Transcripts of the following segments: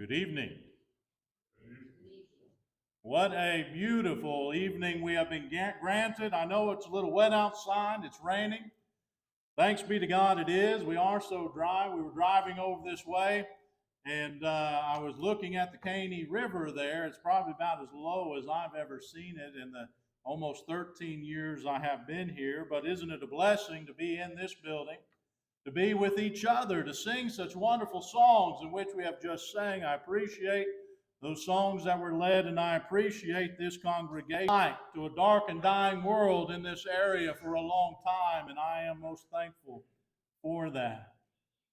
Good evening. What a beautiful evening we have been granted. I know it's a little wet outside, it's raining. Thanks be to God it is. We are so dry. We were driving over this way, and I was looking at the Caney River there. It's probably about as low as I've ever seen it in the almost 13 years I have been here. But isn't it a blessing to be in this building, to be with each other, to sing such wonderful songs in which we have just sang. I appreciate those songs that were led, and I appreciate this congregation. Light to a dark and dying world in this area for a long time, and I am most thankful for that.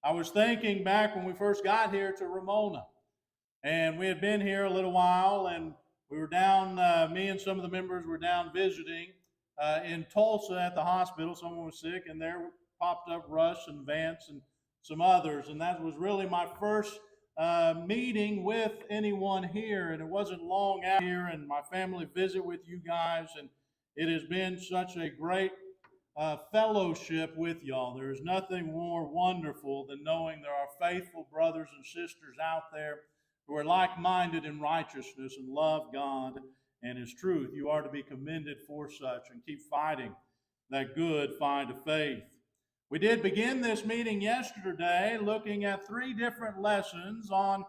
I was thinking back when we first got here to Ramona, and we had been here a little while, and we were down, me and some of the members were down visiting in Tulsa at the hospital. Someone was sick, and there popped up Russ and Vance and some others, and that was really my first meeting with anyone here, and it wasn't long out here, and my family visit with you guys, and it has been such a great fellowship with y'all. There is nothing more wonderful than knowing there are faithful brothers and sisters out there who are like-minded in righteousness and love God and His truth. You are to be commended for such, and keep fighting that good fight of faith. We did begin this meeting yesterday looking at 3 different lessons on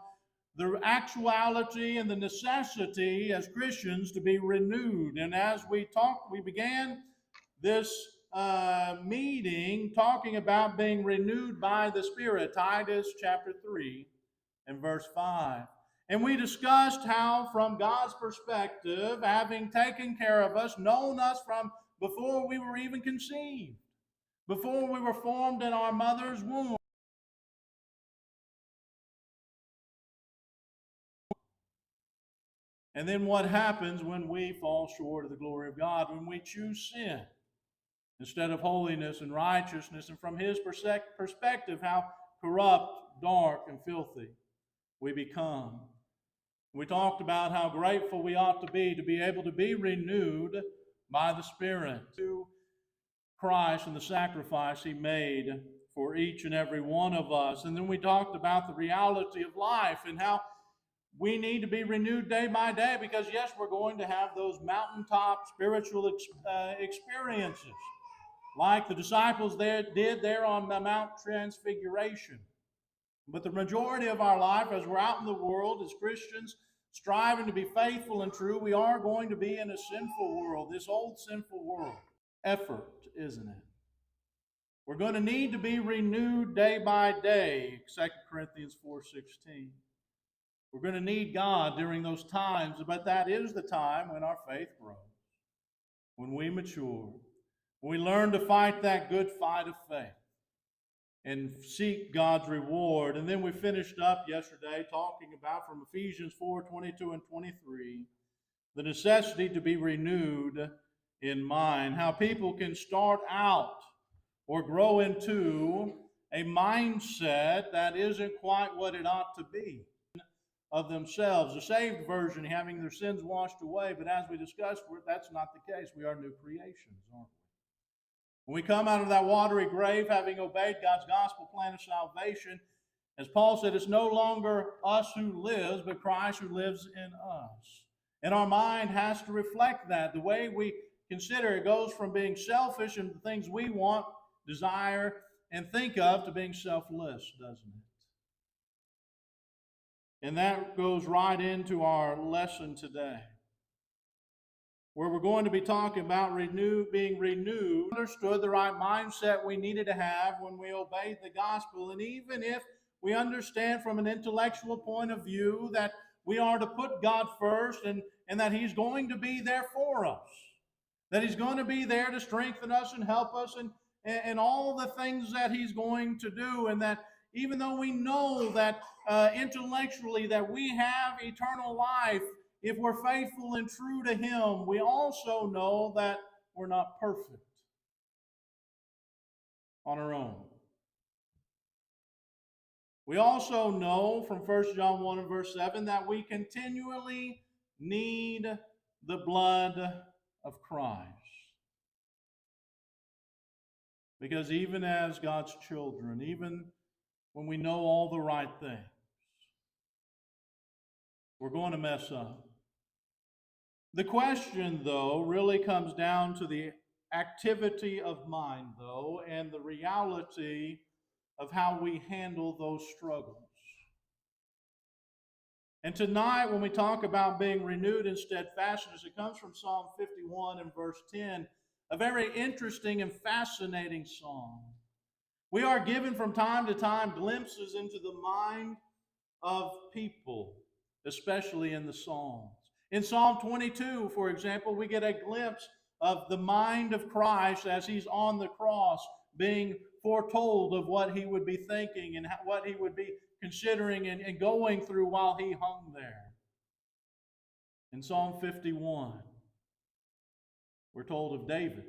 the actuality and the necessity as Christians to be renewed. And as we began this meeting talking about being renewed by the Spirit, Titus chapter 3 and verse 5. And we discussed how, from God's perspective, having taken care of us, known us from before we were even conceived, before we were formed in our mother's womb. And then what happens when we fall short of the glory of God, when we choose sin instead of holiness and righteousness, and from His perspective, how corrupt, dark, and filthy we become. We talked about how grateful we ought to be able to be renewed by the Spirit, to Christ and the sacrifice He made for each and every one of us. And then we talked about the reality of life and how we need to be renewed day by day, because yes, we're going to have those mountaintop spiritual experiences like the disciples did there on the Mount Transfiguration. But the majority of our life, as we're out in the world as Christians, striving to be faithful and true, we are going to be in a sinful world, this old sinful world. Effort, isn't it? We're going to need to be renewed day by day, 2 Corinthians 4:16. We're going to need God during those times, but that is the time when our faith grows, when we mature, when we learn to fight that good fight of faith and seek God's reward. And then we finished up yesterday talking about, from Ephesians 4:22 and 23, the necessity to be renewed in mind, how people can start out or grow into a mindset that isn't quite what it ought to be of themselves. The saved version having their sins washed away, but as we discussed, that's not the case. We are new creations, aren't we? When we come out of that watery grave, having obeyed God's gospel plan of salvation, as Paul said, it's no longer us who lives, but Christ who lives in us. And our mind has to reflect that. The way we consider it goes from being selfish and the things we want, desire, and think of, to being selfless, doesn't it? And that goes right into our lesson today, where we're going to be talking about being renewed, understood the right mindset we needed to have when we obeyed the gospel. And even if we understand from an intellectual point of view that we are to put God first, and that He's going to be there for us, that He's going to be there to strengthen us and help us and all the things that He's going to do, and that even though we know that intellectually that we have eternal life, if we're faithful and true to Him, we also know that we're not perfect on our own. We also know from 1 John 1 and verse 7 that we continually need the blood of Christ. Because even as God's children, even when we know all the right things, we're going to mess up. The question, though, really comes down to the activity of mind, though, and the reality of how we handle those struggles. And tonight, when we talk about being renewed in steadfastness, it comes from Psalm 51 and verse 10, a very interesting and fascinating psalm. We are given from time to time glimpses into the mind of people, especially in the Psalms. In Psalm 22, for example, we get a glimpse of the mind of Christ as he's on the cross, being foretold of what he would be thinking and what he would be considering and going through while he hung there. In Psalm 51, we're told of David.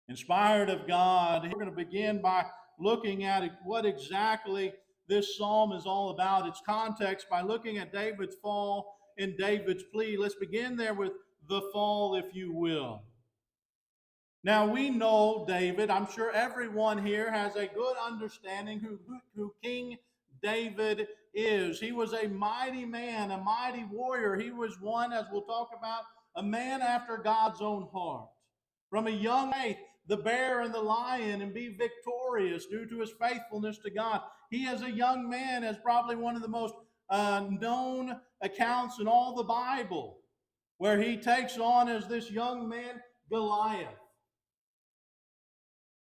Inspired of God, we're going to begin by looking at what exactly this psalm is all about, its context, by looking at David's fall and David's plea. Let's begin there with the fall, if you will. Now, we know David. I'm sure everyone here has a good understanding who King David is. He was a mighty man, a mighty warrior. He was one, as we'll talk about, a man after God's own heart. From a young age, the bear and the lion, and be victorious due to his faithfulness to God. He, as a young man, has probably one of the most known accounts in all the Bible, where he takes on, as this young man, Goliath.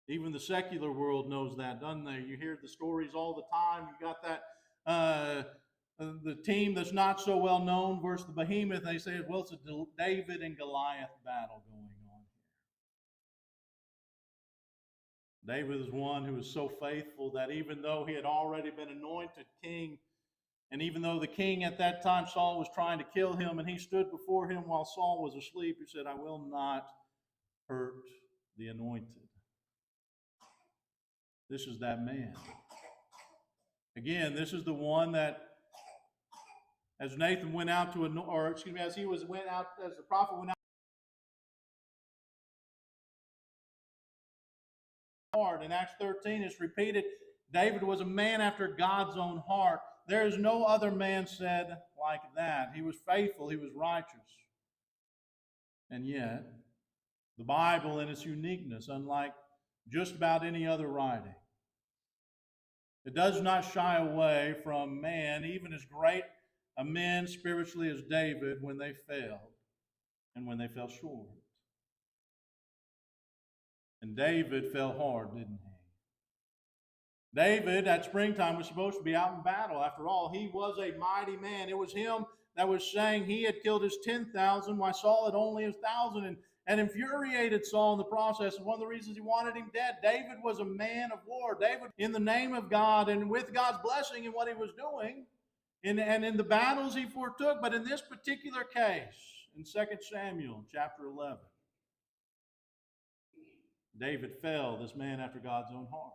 Even the secular world knows that, doesn't they? You hear the stories all the time. You got that the team that's not so well known versus the behemoth. They say, well, it's a David and Goliath battle going on here. David is one who was so faithful that even though he had already been anointed king, and even though the king at that time, Saul, was trying to kill him, and he stood before him while Saul was asleep, he said, I will not hurt the anointed. This is that man. Again, this is the one that, as Nathan went out to, or excuse me, as the prophet went out. In Acts 13, it's repeated, David was a man after God's own heart. There is no other man said like that. He was faithful, he was righteous. And yet, the Bible in its uniqueness, unlike just about any other writing, it does not shy away from man, even as great a man spiritually as David, when they failed and when they fell short. And David fell hard, didn't he? David, at springtime, was supposed to be out in battle. After all, he was a mighty man. It was him that was saying he had killed his 10,000, while Saul had only his 1,000, and infuriated Saul in the process. And one of the reasons he wanted him dead. David was a man of war. David, in the name of God and with God's blessing in what he was doing, and in the battles he foretook. But in this particular case, in 2 Samuel chapter 11, David fell, this man after God's own heart.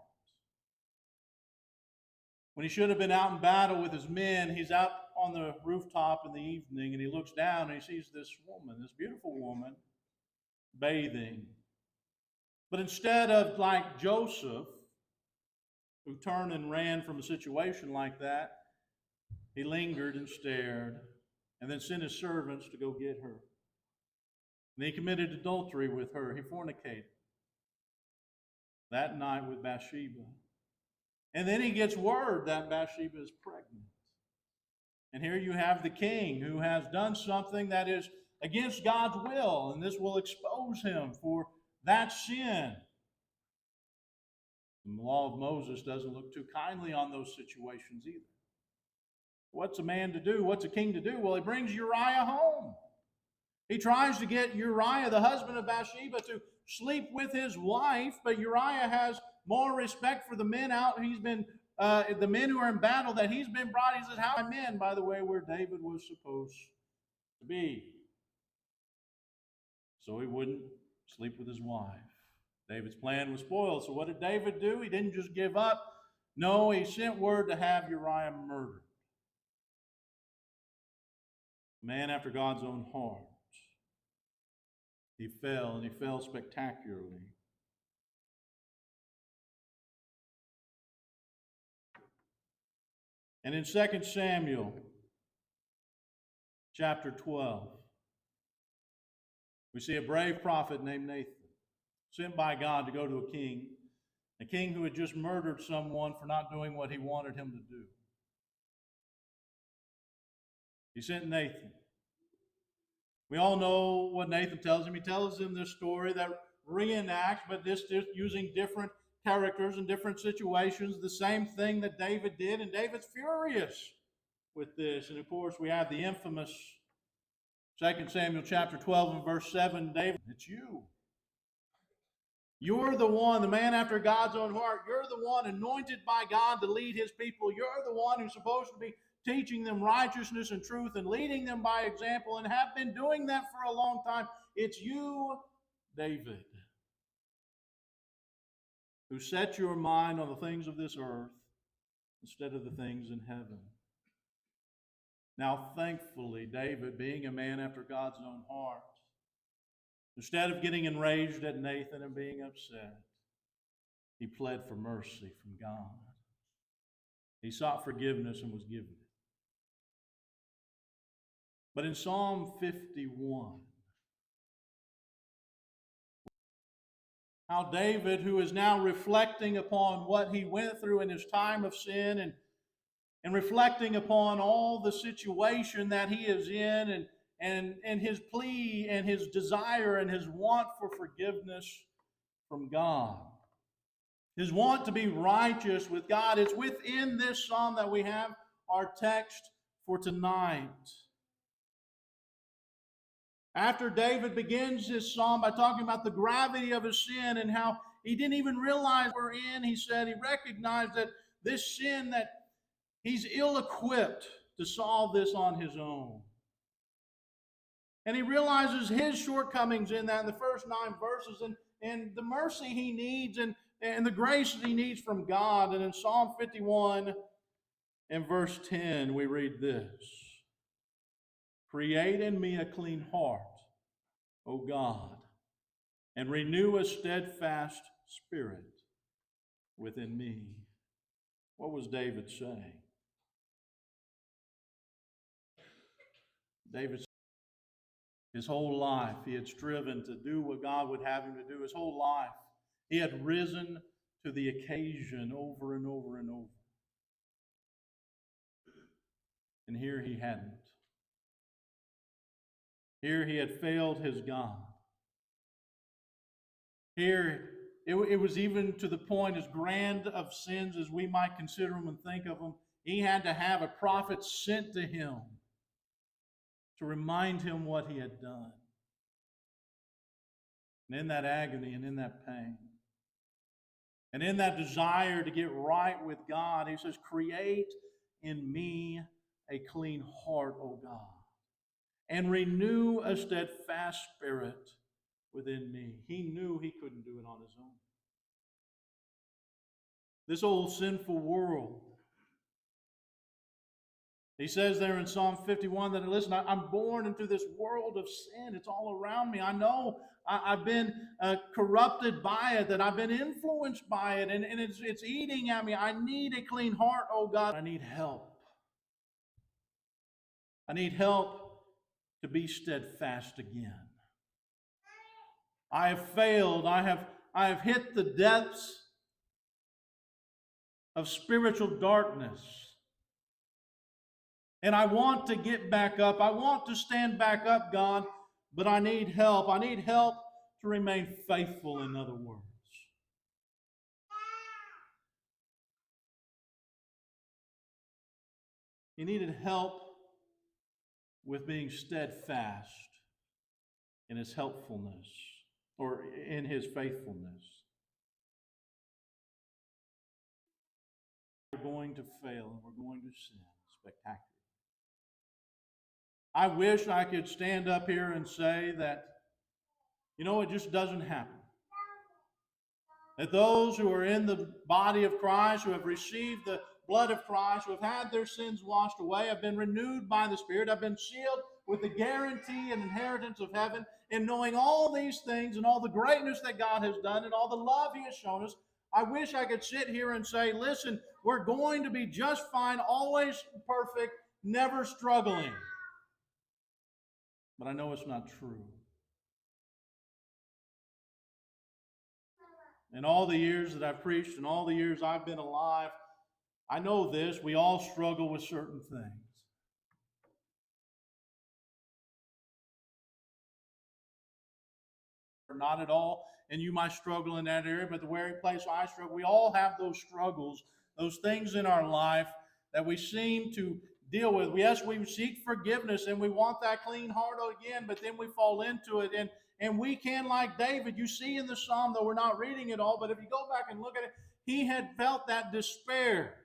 When he should have been out in battle with his men, he's out on the rooftop in the evening, and he looks down and he sees this woman, this beautiful woman, bathing. But instead of, like Joseph, who turned and ran from a situation like that, he lingered and stared, and then sent his servants to go get her. And he committed adultery with her. He fornicated that night with Bathsheba. And then he gets word that Bathsheba is pregnant. And here you have the king who has done something that is against God's will, and this will expose him for that sin. The law of Moses doesn't look too kindly on those situations either. What's a man to do? What's a king to do? Well, he brings Uriah home. He tries to get Uriah, the husband of Bathsheba, to sleep with his wife, but Uriah has more respect for the men out. He's been the men who are in battle that he's been brought. He says, "How are men?" By the way, where David was supposed to be, so he wouldn't sleep with his wife. David's plan was spoiled. So what did David do? He didn't just give up. No, he sent word to have Uriah murdered. A man after God's own heart. He fell, and he fell spectacularly. And in 2 Samuel chapter 12. We see a brave prophet named Nathan, sent by God to go to a king who had just murdered someone for not doing what he wanted him to do. He sent Nathan. We all know what Nathan tells him. He tells him this story that reenacts, but this just using different characters and different situations, the same thing that David did, and David's furious with this. And of course, we have the infamous 2 Samuel chapter 12 and verse 7, David, it's you. You're the one, the man after God's own heart. You're the one anointed by God to lead his people. You're the one who's supposed to be teaching them righteousness and truth and leading them by example and have been doing that for a long time. It's you, David, who set your mind on the things of this earth instead of the things in heaven. Now, thankfully, David, being a man after God's own heart, instead of getting enraged at Nathan and being upset, he pled for mercy from God. He sought forgiveness and was given it. But in Psalm 51, how David, who is now reflecting upon what he went through in his time of sin and reflecting upon all the situation that he is in and his plea and his desire and his want for forgiveness from God. His want to be righteous with God. It's within this psalm that we have our text for tonight. After David begins this psalm by talking about the gravity of his sin and how he didn't even realize we're in, he said he recognized that this sin, that he's ill-equipped to solve this on his own. And he realizes his shortcomings in that in the first 9 verses and the mercy he needs and the grace that he needs from God. And in Psalm 51 and verse 10, we read this: Create in me a clean heart, O God, and renew a steadfast spirit within me. What was David saying? David, his whole life, he had striven to do what God would have him to do. His whole life, he had risen to the occasion over and over and over. And here he hadn't. Here he had failed his God. Here it was even to the point, as grand of sins as we might consider them and think of them, he had to have a prophet sent to him to remind him what he had done. And in that agony and in that pain, and in that desire to get right with God, he says, create in me a clean heart, O God, and renew a steadfast spirit within me. He knew he couldn't do it on his own. This old sinful world. He says there in Psalm 51 that, listen, I'm born into this world of sin. It's all around me. I know I've been corrupted by it, that I've been influenced by it, and it's eating at me. I need a clean heart, oh God. I need help. I need help to be steadfast again. I have failed. I have hit the depths of spiritual darkness. And I want to get back up. I want to stand back up, God, but I need help. I need help to remain faithful, in other words. He needed help with being steadfast in his helpfulness or in his faithfulness. We're going to fail and we're going to sin spectacularly. I wish I could stand up here and say that, it just doesn't happen. That those who are in the body of Christ, who have received the blood of Christ, who have had their sins washed away, have been renewed by the Spirit, have been sealed with the guarantee and inheritance of heaven, and knowing all these things and all the greatness that God has done and all the love He has shown us, I wish I could sit here and say, listen, we're going to be just fine, always perfect, never struggling. but I know it's not true. In all the years that I've preached and all the years I've been alive, I know this, we all struggle with certain things. Not at all, and you might struggle in that area, but the very place I struggle, we all have those struggles, those things in our life that we seem to deal with. Yes, we seek forgiveness and we want that clean heart again, but then we fall into it, and we can, like David, you see in the psalm, though we're not reading it all, but if you go back and look at it, he had felt that despair.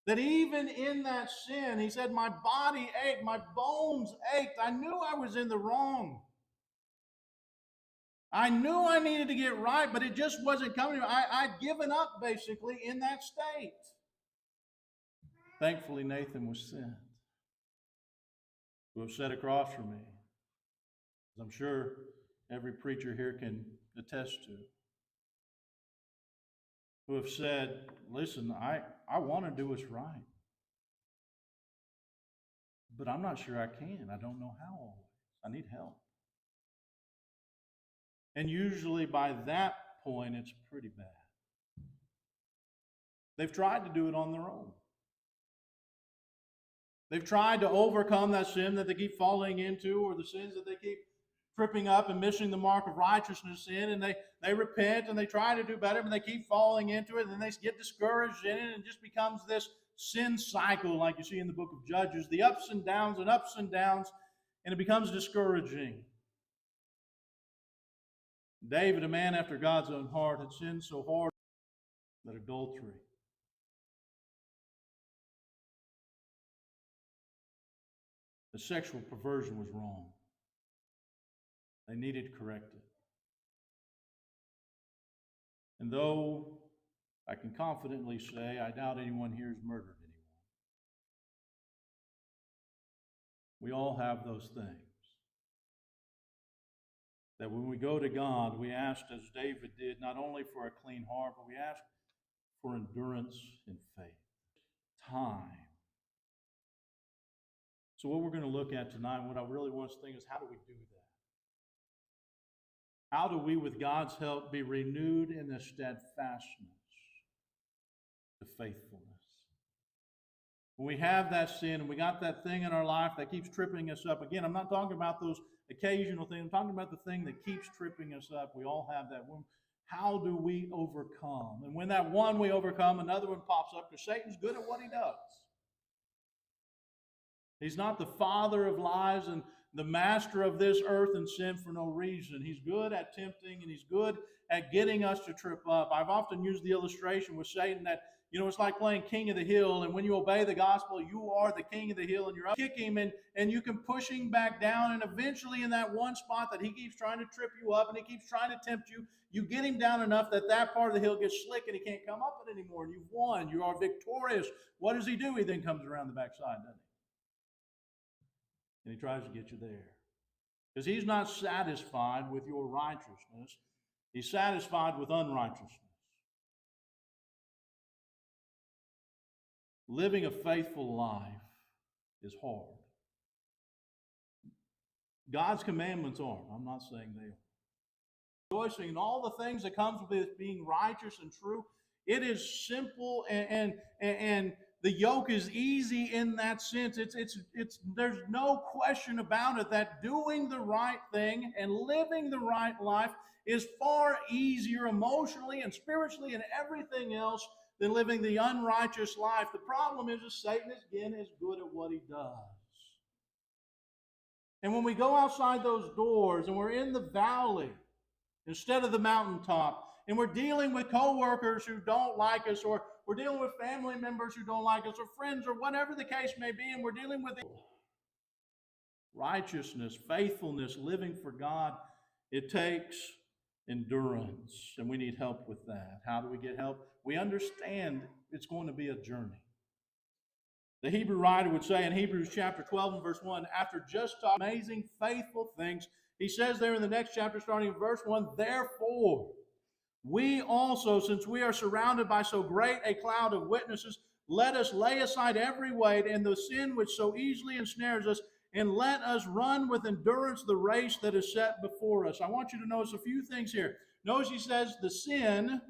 That even in that sin, he said, my body ached, my bones ached. I knew I was in the wrong. I knew I needed to get right, but it just wasn't coming. I'd given up, basically, in that state. Thankfully, Nathan was sent to have sat across from me, as I'm sure every preacher here can attest to, who have said, listen, I want to do what's right, but I'm not sure I can. I don't know how always. I need help. And usually by that point, it's pretty bad. They've tried to do it on their own. They've tried to overcome that sin that they keep falling into, or the sins that they keep tripping up and missing the mark of righteousness in, and they repent and they try to do better, but they keep falling into it, and then they get discouraged in it, and it just becomes this sin cycle like you see in the book of Judges, the ups and downs, and it becomes discouraging. David, a man after God's own heart, had sinned so hard that adultery, the sexual perversion was wrong. They needed corrected. And though I can confidently say I doubt anyone here has murdered anyone, we all have those things. That when we go to God, we ask, as David did, not only for a clean heart, but we ask for endurance and faith. Time. So what we're going to look at tonight, what I really want us to think is, how do we do that? How do we, with God's help, be renewed in the steadfastness to faithfulness? When we have that sin and we got that thing in our life that keeps tripping us up, again, I'm not talking about those occasional things. I'm talking about the thing that keeps tripping us up. We all have that one. How do we overcome? And when that one we overcome, another one pops up, because Satan's good at what he does. He's not the father of lies and the master of this earth and sin for no reason. He's good at tempting, and he's good at getting us to trip up. I've often used the illustration with Satan that, it's like playing king of the hill, and when you obey the gospel, you are the king of the hill, and you're up, kick him, and you can push him back down, and eventually in that one spot that he keeps trying to trip you up and he keeps trying to tempt you, you get him down enough that that part of the hill gets slick and he can't come up it anymore, and you've won. You are victorious. What does he do? He then comes around the backside, doesn't he? And he tries to get you there. Because he's not satisfied with your righteousness. He's satisfied with unrighteousness. Living a faithful life is hard. God's commandments aren't. I'm not saying they are. Rejoicing in all the things that comes with being righteous and true, it is simple, and the yoke is easy in that sense. There's no question about it that doing the right thing and living the right life is far easier emotionally and spiritually and everything else than living the unrighteous life. The problem is that Satan, again, is good at what he does. And when we go outside those doors and we're in the valley instead of the mountaintop, and we're dealing with coworkers who don't like us, or we're dealing with family members who don't like us, or friends, or whatever the case may be, and we're dealing with righteousness, faithfulness, living for God, it takes endurance, and we need help with that. How do we get help? We understand it's going to be a journey. The Hebrew writer would say in Hebrews chapter 12 and verse 1, after just talking amazing, faithful things, he says there in the next chapter, starting in verse 1, therefore, we also, since we are surrounded by so great a cloud of witnesses, let us lay aside every weight and the sin which so easily ensnares us, and let us run with endurance the race that is set before us. I want you to notice a few things here. Notice he says the sin.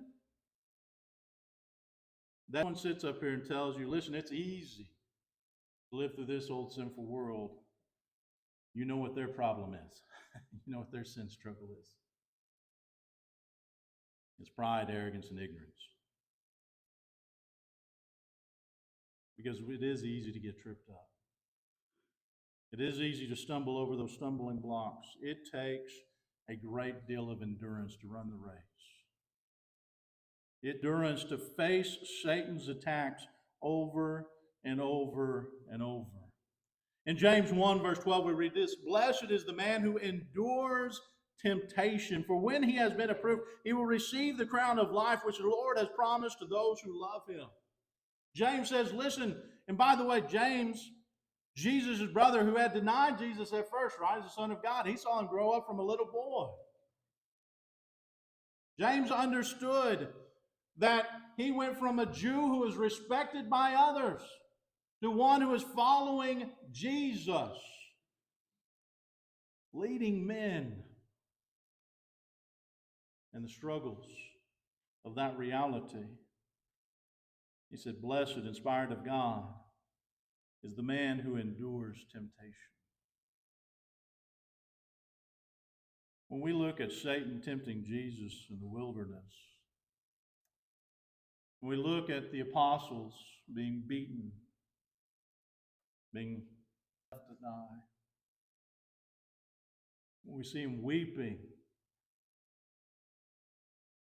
That one sits up here and tells you, listen, it's easy to live through this old sinful world. You know what their problem is. You know what their sin struggle is. It's pride, arrogance, and ignorance. Because it is easy to get tripped up. It is easy to stumble over those stumbling blocks. It takes a great deal of endurance to run the race. Endurance to face Satan's attacks over and over and over. In James 1, verse 12, we read this: Blessed is the man who endures temptation, for when he has been approved, he will receive the crown of life which the Lord has promised to those who love him. James says, listen, and by the way, James, Jesus' brother who had denied Jesus at first, right, as the Son of God, he saw him grow up from a little boy. James understood that he went from a Jew who was respected by others to one who was following Jesus, leading men, and the struggles of that reality. He said, blessed, inspired of God, is the man who endures temptation. When we look at Satan tempting Jesus in the wilderness, when we look at the apostles being beaten, being left to die, when we see them weeping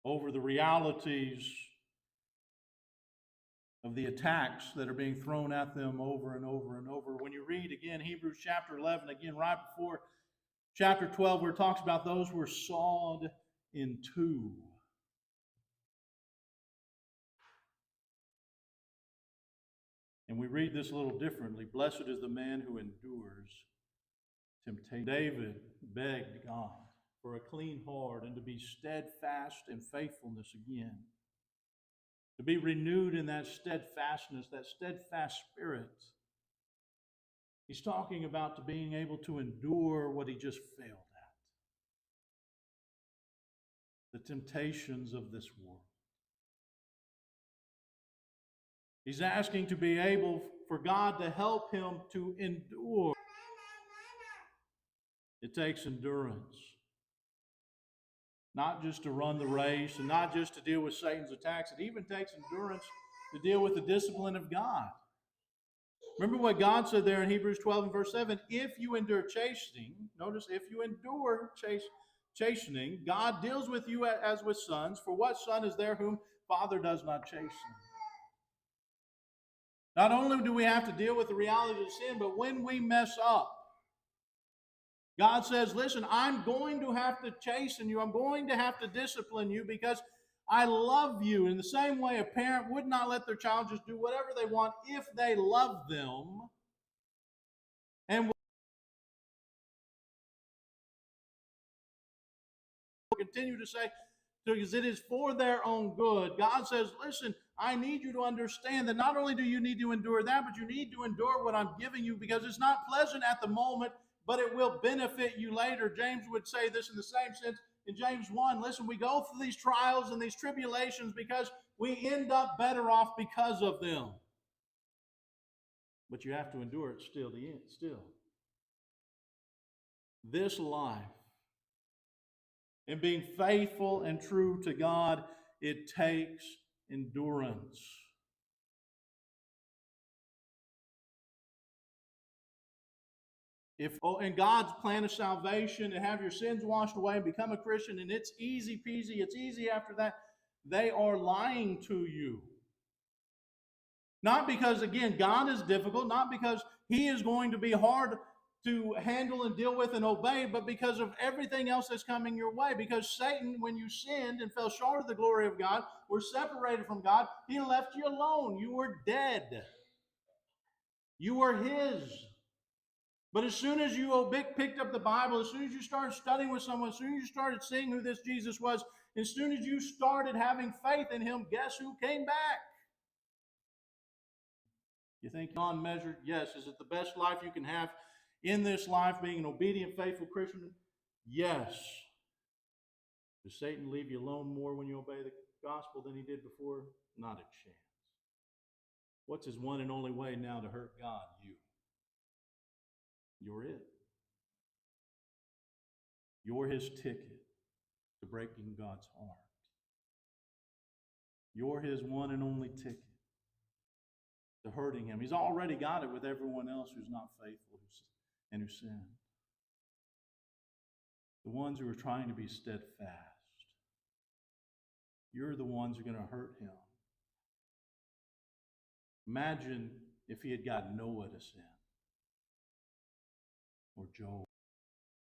over the realities of the attacks that are being thrown at them over and over and over. When you read again Hebrews chapter 11, again right before chapter 12, where it talks about those who were sawed in two. And we read this a little differently. Blessed is the man who endures temptation. David begged God for a clean heart and to be steadfast in faithfulness again. To be renewed in that steadfastness, that steadfast spirit. He's talking about to being able to endure what he just failed at. The temptations of this world. He's asking to be able for God to help him to endure. It takes endurance. Not just to run the race and not just to deal with Satan's attacks. It even takes endurance to deal with the discipline of God. Remember what God said there in Hebrews 12 and verse 7. If you endure chastening, notice if you endure chastening, God deals with you as with sons. For what son is there whom Father does not chasten? Not only do we have to deal with the reality of sin, but when we mess up, God says, listen, I'm going to have to chasten you. I'm going to have to discipline you because I love you. In the same way, a parent would not let their child just do whatever they want if they love them. And will continue to say, because it is for their own good. God says, listen, I need you to understand that not only do you need to endure that, but you need to endure what I'm giving you because it's not pleasant at the moment, but it will benefit you later. James would say this in the same sense in James 1. Listen, we go through these trials and these tribulations because we end up better off because of them. But you have to endure it still the end. Still. This life, and being faithful and true to God, it takes endurance. If in God's plan of salvation and have your sins washed away and become a Christian and it's easy peasy, it's easy after that, they are lying to you. Not because, again, God is difficult, not because he is going to be hard to handle and deal with and obey, but because of everything else that's coming your way. Because Satan, when you sinned and fell short of the glory of God, were separated from God, he left you alone. You were dead. You were his. But as soon as you picked up the Bible, as soon as you started studying with someone, as soon as you started seeing who this Jesus was, as soon as you started having faith in him, guess who came back? You think non-measured? Yes. Is it the best life you can have? in this life being an obedient, faithful Christian? Yes. Does Satan leave you alone more when you obey the gospel than he did before? Not a chance. What's his one and only way now to hurt God? You. You're it. You're his ticket to breaking God's heart. You're his one and only ticket to hurting him. He's already got it with everyone else who's not faithful and who sin. The ones who are trying to be steadfast. You're the ones who are going to hurt him. Imagine if he had got Noah to sin, or Job.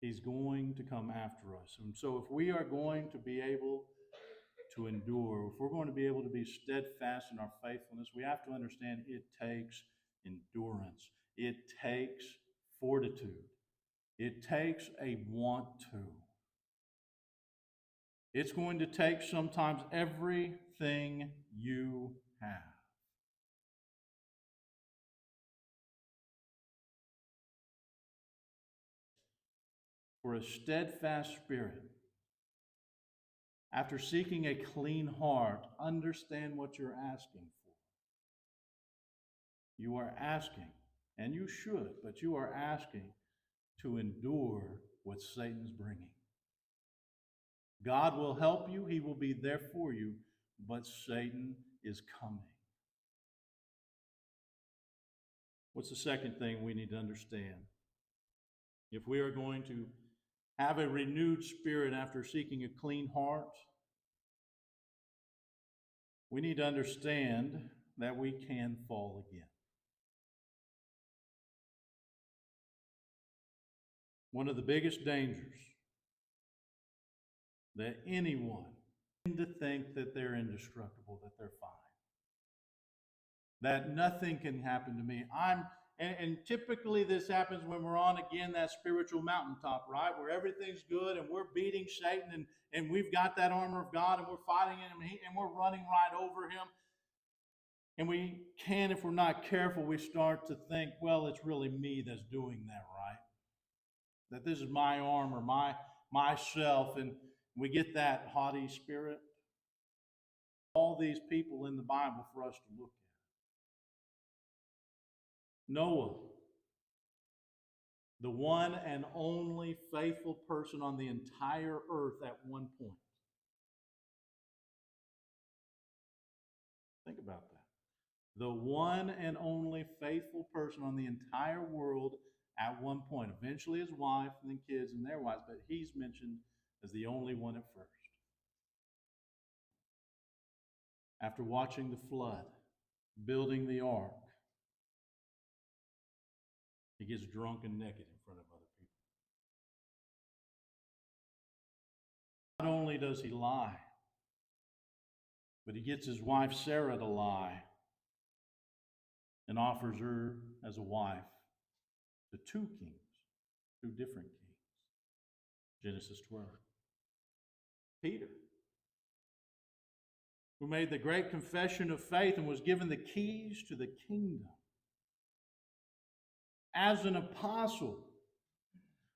He's going to come after us. And so if we are going to be able to endure, if we're going to be able to be steadfast in our faithfulness, we have to understand it takes endurance. It takes fortitude. It takes a want to. It's going to take sometimes everything you have. For a steadfast spirit, after seeking a clean heart, understand what you're asking for. You are asking, and you should, but you are asking to endure what Satan's bringing. God will help you, he will be there for you, but Satan is coming. What's the second thing we need to understand? If we are going to have a renewed spirit after seeking a clean heart, we need to understand that we can fall again. One of the biggest dangers that anyone to think that they're indestructible, that they're fine, that nothing can happen to me. And typically this happens when we're on, again, that spiritual mountaintop, right? Where everything's good and we're beating Satan and we've got that armor of God and we're fighting him and we're running right over him. And we can, if we're not careful, we start to think, well, it's really me that's doing that, right? That this is my armor, myself, and we get that haughty spirit. All these people in the Bible for us to look at. Noah, the one and only faithful person on the entire earth at one point. Think about that. The one and only faithful person on the entire world at one point. Eventually his wife and then kids and their wives, but he's mentioned as the only one at first. After watching the flood, building the ark, he gets drunk and naked in front of other people. Not only does he lie, but he gets his wife Sarah to lie and offers her as a wife to two different kings. Genesis 12. Peter, who made the great confession of faith and was given the keys to the kingdom. As an apostle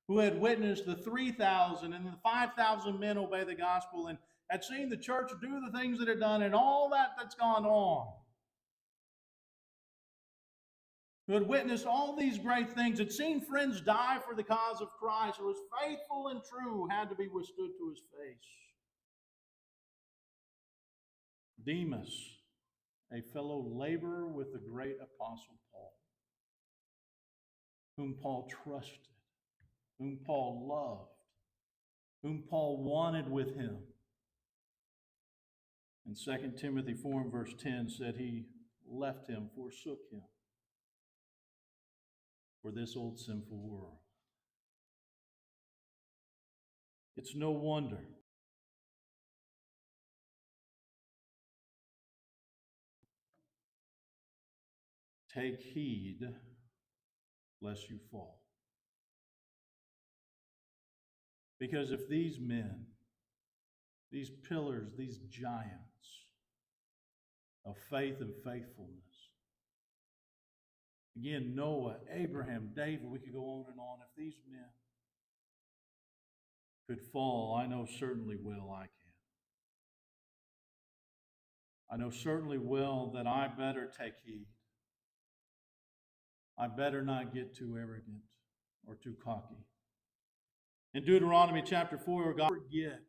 who had witnessed the 3,000 and the 5,000 men obey the gospel and had seen the church do the things that it done and all that's gone on. Who had witnessed all these great things, had seen friends die for the cause of Christ, who was faithful and true, had to be withstood to his face. Demas, a fellow laborer with the great apostle Paul, whom Paul trusted, whom Paul loved, whom Paul wanted with him. And 2 Timothy 4 and verse 10 said he left him, forsook him for this old sinful world. It's no wonder take heed lest you fall. Because if these men, these pillars, these giants of faith and faithfulness Again, Noah, Abraham, David, we could go on and on. If these men could fall, I know certainly well I can. I know certainly well that I better take heed. I better not get too arrogant or too cocky. In Deuteronomy chapter 4, God forget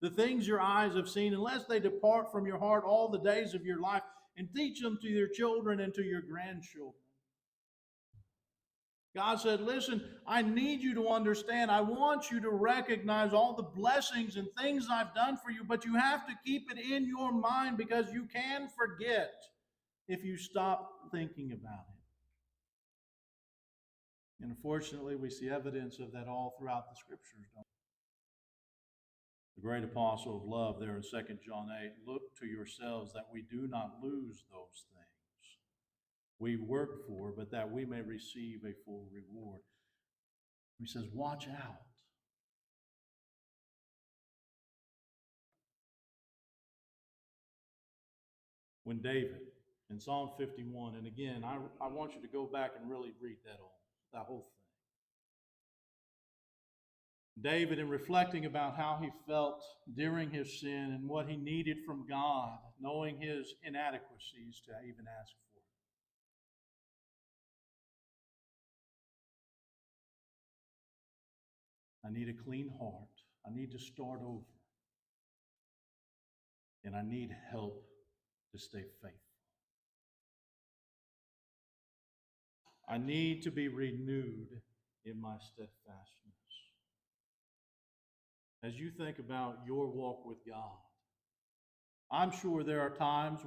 the things your eyes have seen, unless they depart from your heart all the days of your life, and teach them to your children and to your grandchildren. God said, listen, I need you to understand. I want you to recognize all the blessings and things I've done for you, but you have to keep it in your mind because you can forget if you stop thinking about it. And unfortunately, we see evidence of that all throughout the scriptures, don't we? The great apostle of love there in 2 John 8, look to yourselves that we do not lose those things we work for, but that we may receive a full reward. He says, watch out. When David, in Psalm 51, and again, I want you to go back and really read that whole thing. David, in reflecting about how he felt during his sin and what he needed from God, knowing his inadequacies to even ask for it. I need a clean heart. I need to start over. And I need help to stay faithful. I need to be renewed in my steadfastness. As you think about your walk with God, I'm sure there are times